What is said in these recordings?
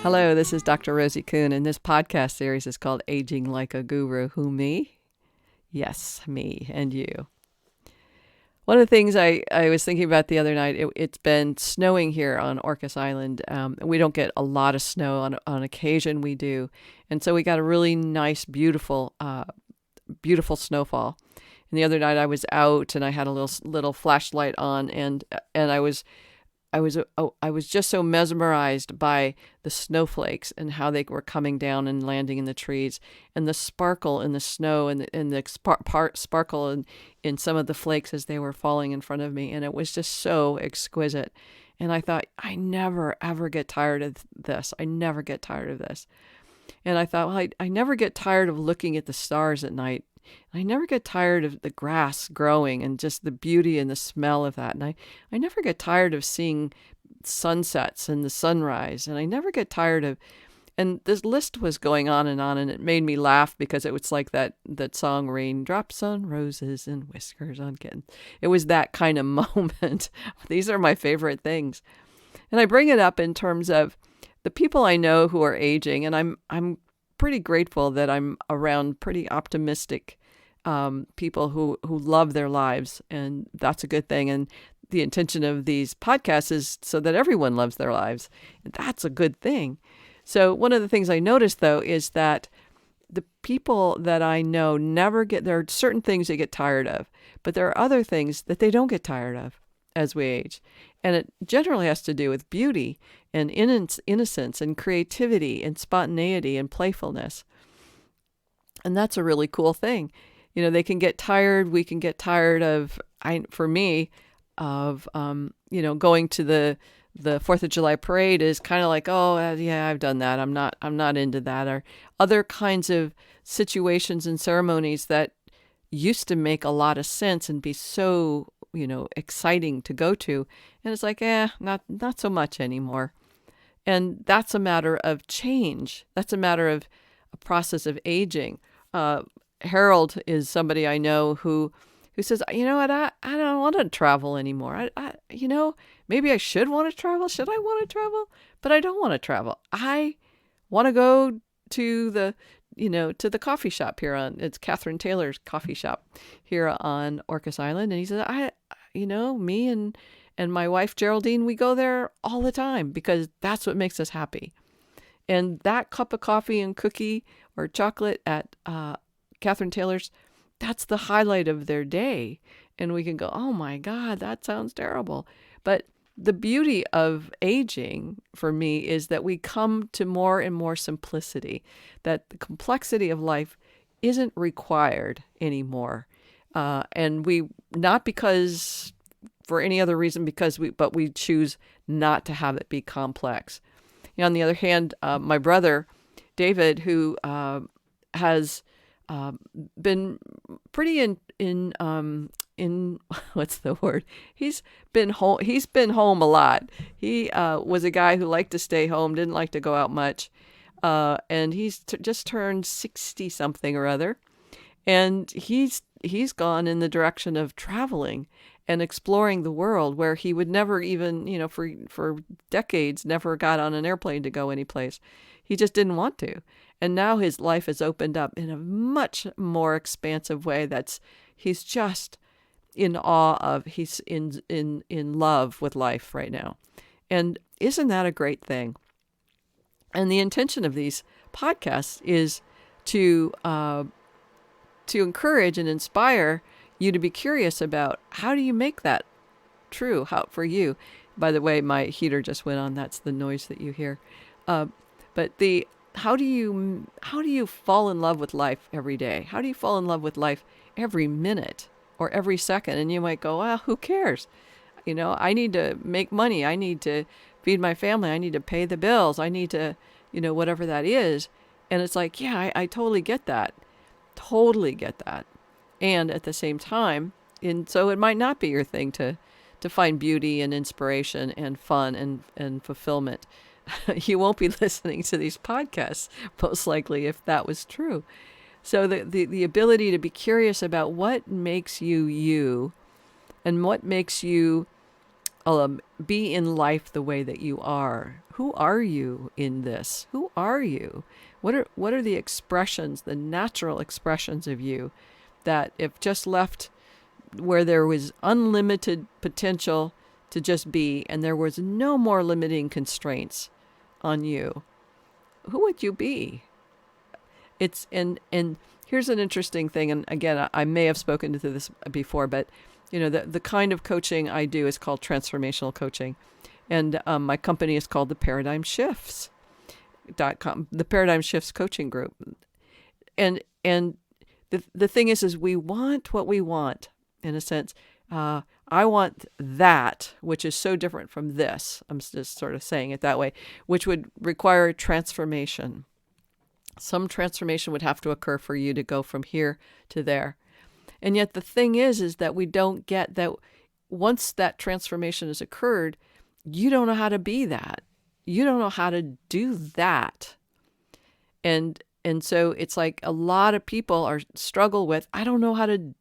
Hello, this is Dr. Rosie Kuhn, and this podcast series is called Aging Like a Guru. Who, me? Yes, me and you. One of the things I was thinking about the other night, it's been snowing here on Orcas Island. We don't get a lot of snow. On occasion we do. And so we got a really nice, beautiful snowfall. And the other night I was out and I had a little flashlight on, and I was just so mesmerized by the snowflakes and how they were coming down and landing in the trees, and the sparkle in the snow, and the sparkle in some of the flakes as they were falling in front of me. And it was just so exquisite. And I thought, I never, ever get tired of this. I never get tired of this. And I thought, well, I never get tired of looking at the stars at night. I never get tired of the grass growing and just the beauty and the smell of that. And I never get tired of seeing sunsets and the sunrise. And I never get tired of, and this list was going on, and it made me laugh because it was like that song, Raindrops on Roses and Whiskers on Kittens. It was that kind of moment. These are my favorite things. And I bring it up in terms of the people I know who are aging, and I'm pretty grateful that I'm around pretty optimistic people who love their lives, and that's a good thing. And the intention of these podcasts is so that everyone loves their lives, and that's a good thing. So one of the things I noticed, though, is that the people that I know there are certain things they get tired of, but there are other things that they don't get tired of as we age. And it generally has to do with beauty and innocence and creativity and spontaneity and playfulness. And that's a really cool thing. You know, they can get tired. We can get tired of, for me, of, going to the 4th of July parade is kind of like, oh, yeah, I've done that. I'm not into that. Or other kinds of situations and ceremonies that used to make a lot of sense and be so, exciting to go to. And it's like, not so much anymore. And that's a matter of change. That's a matter of a process of aging. Harold is somebody I know who says, you know what, I don't want to travel anymore. Maybe I should want to travel. Should I want to travel? But I don't want to travel. I want to go to the coffee shop here it's Catherine Taylor's coffee shop here on Orcas Island. And he says, me and my wife, Geraldine, we go there all the time because that's what makes us happy. And that cup of coffee and cookie or chocolate at Catherine Taylor's, that's the highlight of their day. And we can go, oh my God, that sounds terrible. But the beauty of aging for me is that we come to more and more simplicity, that the complexity of life isn't required anymore. And we, not because for any other reason, but we choose not to have it be complex. On the other hand, my brother, David, who has been pretty in what's the word? He's been home a lot. He was a guy who liked to stay home, didn't like to go out much, and he's just turned 60 something or other, and he's gone in the direction of traveling and exploring the world, where he would never even, for decades, never got on an airplane to go anyplace. He just didn't want to. And now his life has opened up in a much more expansive way he's just in awe of. He's in love with life right now. And isn't that a great thing? And the intention of these podcasts is to encourage and inspire you to be curious about, how do you make that true for you? By the way, my heater just went on. That's the noise that you hear. But how do you fall in love with life every day? How do you fall in love with life every minute or every second? And you might go, well, who cares? I need to make money. I need to feed my family. I need to pay the bills. I need to, whatever that is. And it's like, yeah, I totally get that. Totally get that. And at the same time, so it might not be your thing to find beauty and inspiration and fun and fulfillment. You won't be listening to these podcasts, most likely, if that was true. So the ability to be curious about what makes you you, and what makes you Be in life the way that you are. Who are you in this? Who are you? What are the expressions, the natural expressions of you that if just left where there was unlimited potential to just be and there was no more limiting constraints on you, who would you be? And here's an interesting thing, and again, I may have spoken to this before, but the kind of coaching I do is called transformational coaching, and my company is called the ParadigmShifts.com, the Paradigm Shifts Coaching Group, and the thing is we want what we want in a sense. I want that, which is so different from this. I'm just sort of saying it that way, which would require transformation. Some transformation would have to occur for you to go from here to there. And yet the thing is that we don't get that once that transformation has occurred, you don't know how to be that. You don't know how to do that. And so it's like a lot of people struggle with, I don't know how to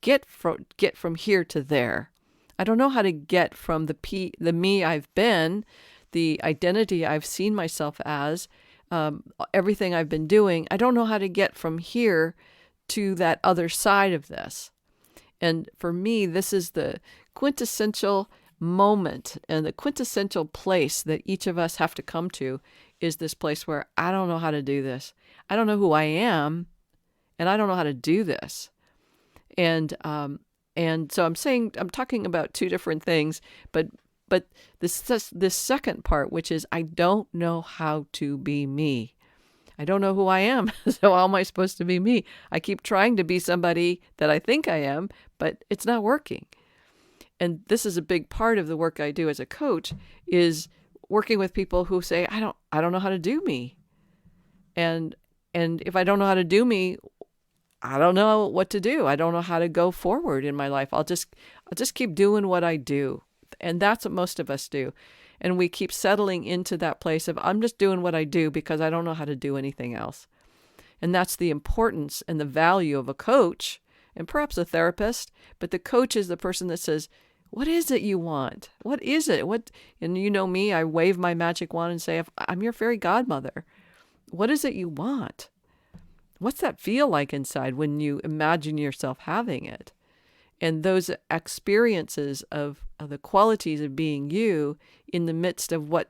get from here to there. I don't know how to get from the me I've been, the identity I've seen myself as, everything I've been doing. I don't know how to get from here to that other side of this. And for me, this is the quintessential moment and the quintessential place that each of us have to come to is this place where I don't know how to do this. I don't know who I am, and I don't know how to do this. And so I'm talking about two different things, but this second part, which is I don't know how to be me. I don't know who I am. So how am I supposed to be me? I keep trying to be somebody that I think I am, but it's not working. And this is a big part of the work I do as a coach is working with people who say, I don't know how to do me. And if I don't know how to do me, I don't know what to do. I don't know how to go forward in my life. I'll just keep doing what I do. And that's what most of us do. And we keep settling into that place of I'm just doing what I do because I don't know how to do anything else. And that's the importance and the value of a coach and perhaps a therapist. But the coach is the person that says, what is it you want? What is it? And you know me, I wave my magic wand and say, I'm your fairy godmother. What is it you want? What's that feel like inside when you imagine yourself having it? And those experiences of the qualities of being you in the midst of what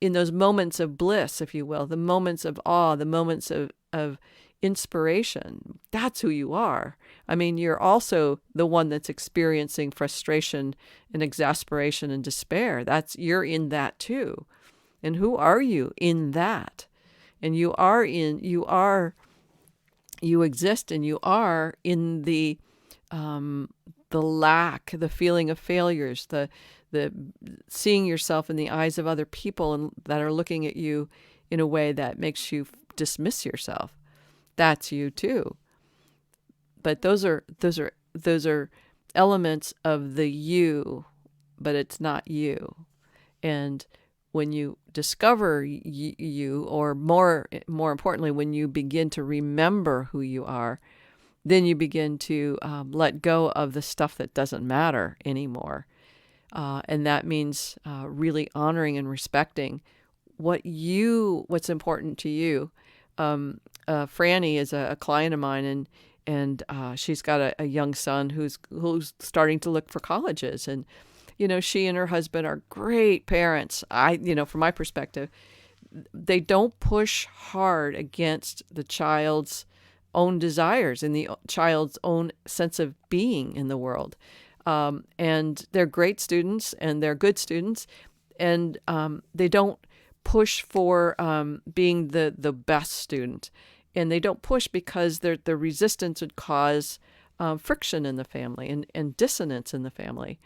in those moments of bliss, if you will, the moments of awe, the moments of inspiration, that's who you are. I mean, you're also the one that's experiencing frustration and exasperation and despair. You're in that too. And who are you in that? And you exist and you are in the lack, the feeling of failures, the seeing yourself in the eyes of other people and that are looking at you in a way that makes you dismiss yourself. That's you too. But those are elements of the you, but it's not you. And when you discover you, or more importantly, when you begin to remember who you are, then you begin to let go of the stuff that doesn't matter anymore. And that means really honoring and respecting what's important to you. Franny is a client of mine, and she's got a young son who's starting to look for colleges. And, she and her husband are great parents. From my perspective, they don't push hard against the child's own desires and the child's own sense of being in the world. And they're great students and they're good students. And they don't push for being the best student. And they don't push because the resistance would cause friction in the family and dissonance in the family.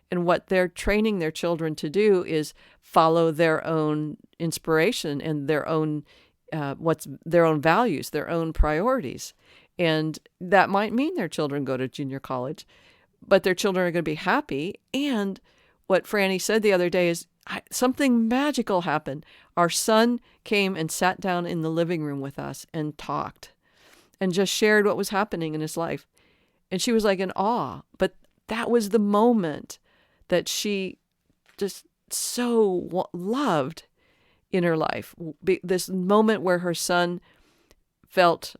And what they're training their children to do is follow their own inspiration and their own their own values, their own priorities. And that might mean their children go to junior college, but their children are going to be happy. And what Franny said the other day is something magical happened. Our son came and sat down in the living room with us and talked and just shared what was happening in his life. And she was like in awe. But that was the moment that she just so loved in her life. This moment where her son felt,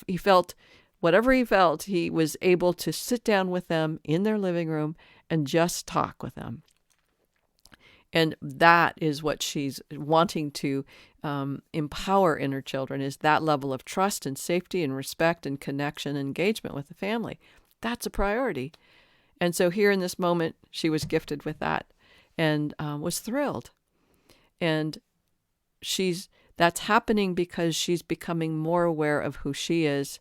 he felt whatever he felt, he was able to sit down with them in their living room and just talk with them. And that is what she's wanting to empower in her children, is that level of trust and safety and respect and connection and engagement with the family. That's a priority. And so here in this moment, she was gifted with that and was thrilled. And that's happening because she's becoming more aware of who she is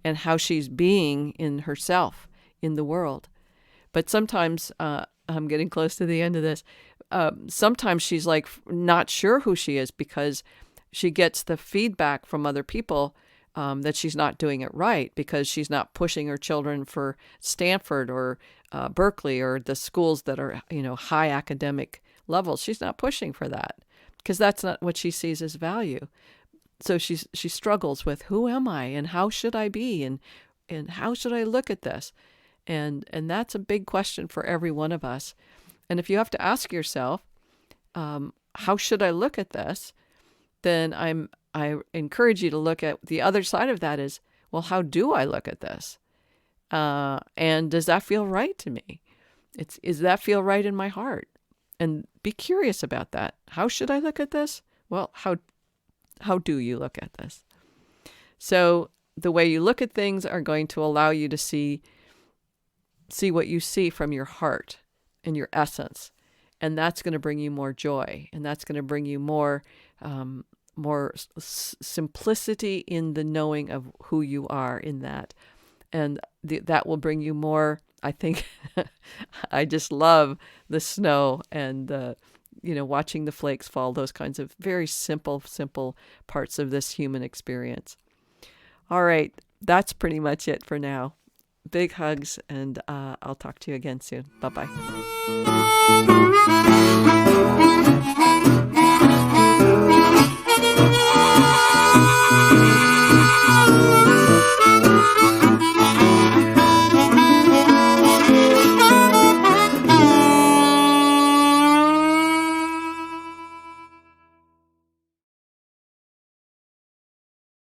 and how she's being in herself, in the world. But sometimes, I'm getting close to the end of this, sometimes she's like not sure who she is because she gets the feedback from other people that she's not doing it right, because she's not pushing her children for Stanford or Berkeley or the schools that are, high academic levels. She's not pushing for that because that's not what she sees as value. So she struggles with, who am I and how should I be and how should I look at this? And that's a big question for every one of us. And if you have to ask yourself, how should I look at this? Then I encourage you to look at the other side of that is, well, how do I look at this? And does that feel right to me? Does that feel right in my heart? And be curious about that. How should I look at this? Well, how do you look at this? So the way you look at things are going to allow you to see what you see from your heart and your essence. And that's going to bring you more joy. And that's going to bring you more simplicity in the knowing of who you are in that. And that will bring you more, I think, I just love the snow and, watching the flakes fall, those kinds of very simple parts of this human experience. All right, that's pretty much it for now. Big hugs, and I'll talk to you again soon. Bye-bye.